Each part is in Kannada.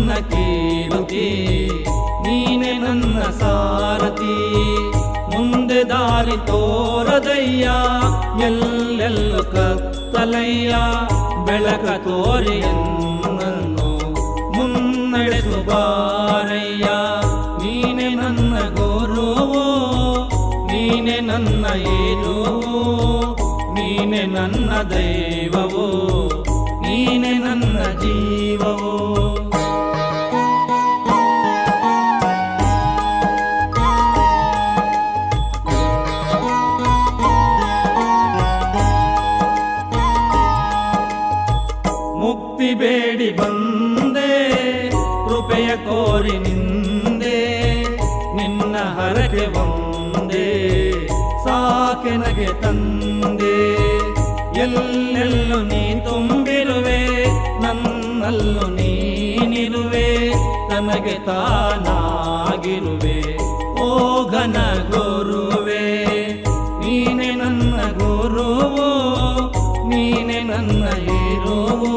ನನ್ನ ಕೀರುತಿ, ನೀನೆ ನನ್ನ ಸಾರಥಿ. ಮುಂದೆ ದಾರಿ ತೋರದಯ್ಯ, ಎಲ್ಲೆಲ್ಲೂ ಕತ್ತಲಯ್ಯ. ಬೆಳಕ ತೋರಿ ನನ್ನನ್ನು ಮುನ್ನಡೆಸು ಬಾರಯ್ಯ. ನೀನೆ ನನ್ನ ಗುರುವು, ನೀನೆ ನನ್ನ ಏರುವು, ನೀನೆ ನನ್ನ ದೈವವು, ನೀನೆ ನನ್ನ ಜೀವವು. ಮುಕ್ತಿ ಬೇಡಿ ಬಂದೆ, ಕೃಪೆಯ ಕೋರಿ ನಿಂದೆ. ನಿನ್ನ ಹರಕೆ ಒಂದೇ ಸಾಕೆನಗೆ ತಂದೆ. ಎಲ್ಲೆಲ್ಲೂ ನೀ ತುಂಬಿರುವೆ, ನನ್ನಲ್ಲೂ ನೀನಿರುವೆ. ತನಗೆ ತಾನಾಗಿರುವೆ ಓ ಘನ ಗುರುವೆ. ನೀನೆ ನನ್ನ ಗುರುವು, ನೀನೆ ನನ್ನ ಏರುವು,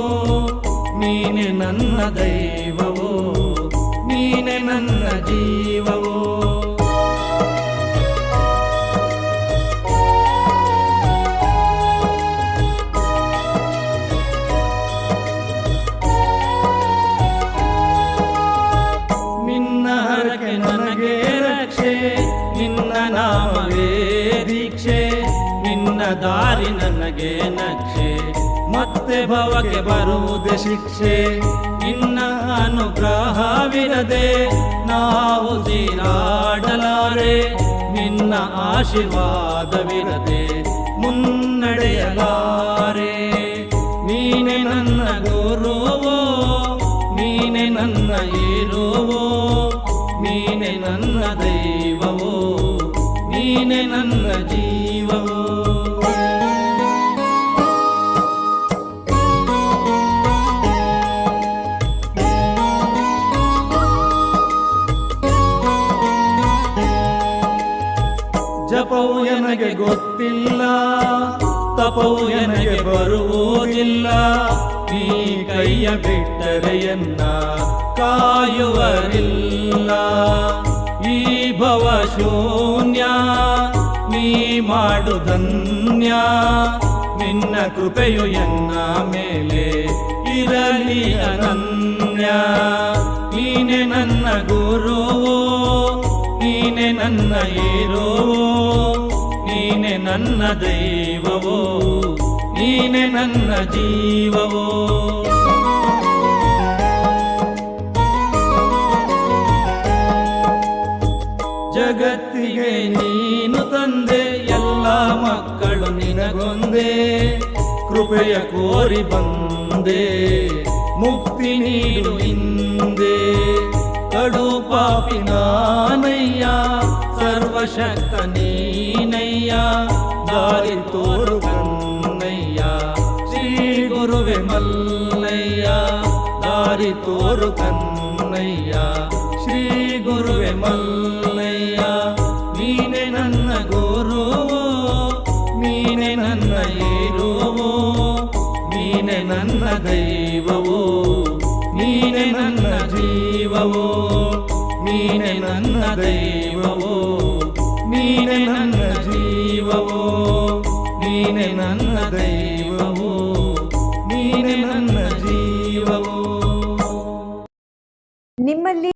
ನೀನೆ ನನ್ನ ದೈವವು, ನೀನೆ ನನ್ನ ಜೀವವು. ನಿನ್ನ ಹರಕೆ ನನಗೆ ರಕ್ಷೆ, ನಿನ್ನ ನಾಮವೇ ದೀಕ್ಷೆ. ನಿನ್ನ ದಾರಿ ನನಗೆ ನಕ್ಷೆ, ಮತ್ತೆ ಭವಕ್ಕೆ ಬರುವುದೇ ಶಿಕ್ಷೆ. ನಿನ್ನ ಅನುಗ್ರಹವಿರದೆ ನಾವು ತೀರಾಡಲಾರೆ, ನಿನ್ನ ಆಶೀರ್ವಾದವಿರದೆ ಮುನ್ನಡೆಯಲಾರೆ. ನೀನೆ ನನ್ನ ಗುರುವು, ನೀನೆ ನನ್ನ ಏರುವು, ನೀನೆ ನನ್ನ ದೈವವು, ನೀನೆ ನನ್ನ ಜೀವವು. ಜಪವು ನನಗೆ ಗೊತ್ತಿಲ್ಲ, ತಪವು ನನಗೆ ಬರುವುದಿಲ್ಲ. ನೀ ಕೈಯ ಬಿಟ್ಟರೆಯನ್ನ ಕಾಯುವರಿಲ್ಲ. ಈ ಭವ ಶೂನ್ಯ ನೀ ಮಾಡುಧನ್ಯ. ನಿನ್ನ ಕೃಪೆಯು ಎನ್ನ ಮೇಲೆ ಇರಲಿ ಅನನ್ಯ. ನೀನೆ ನನ್ನ ಗುರುವು, ನೀನೆ ನನ್ನ ಏರುವು, ನೀನೆ ನನ್ನ ದೈವವು, ನೀನೆ ನನ್ನ ಜೀವವು. ಜಗತ್ತಿಗೆ ನೀನು ತಂದೆ, ಎಲ್ಲ ಮಕ್ಕಳು ನಿನಗೊಂದೇ. ಕೃಪೆಯ ಕೋರಿ ಬಂದೆ, ಮುಕ್ತಿ ನೀಡು ಹಿಂದೆ. ಕಡು ಪಾಪಿ ನಾನಯ್ಯ, ಸರ್ವಶಕ್ತ ನೀನಯ್ಯ. ದಾರಿ ತೋರು ಕನ್ನಯ್ಯ, ಶ್ರೀ ಗುರುವೆ ಮಲ್ಲಯ್ಯ. ದಾರಿ ತೋರು ಕನ್ನಯ್ಯ, ಶ್ರೀ ಗುರುವೆ ಮಲ್ಲಯ್ಯ. ನೀನೆ ನನ್ನ ಗುರುವು, ನೀನೆ ನನ್ನ ಏರುವು, ನೀನೆ ನನ್ನ ದೈವವು, ನೀನೆ ನನ್ನ ಜೀವವು, ನೀನೆ ನನ್ನ ದೈವವು, ನೀನೆ ನನ್ನ ಜೀವವು, ನೀನೆ ನನ್ನ ದೈವವು, ನೀನೆ ನನ್ನ ಜೀವವು. ನಿಮ್ಮಲ್ಲಿ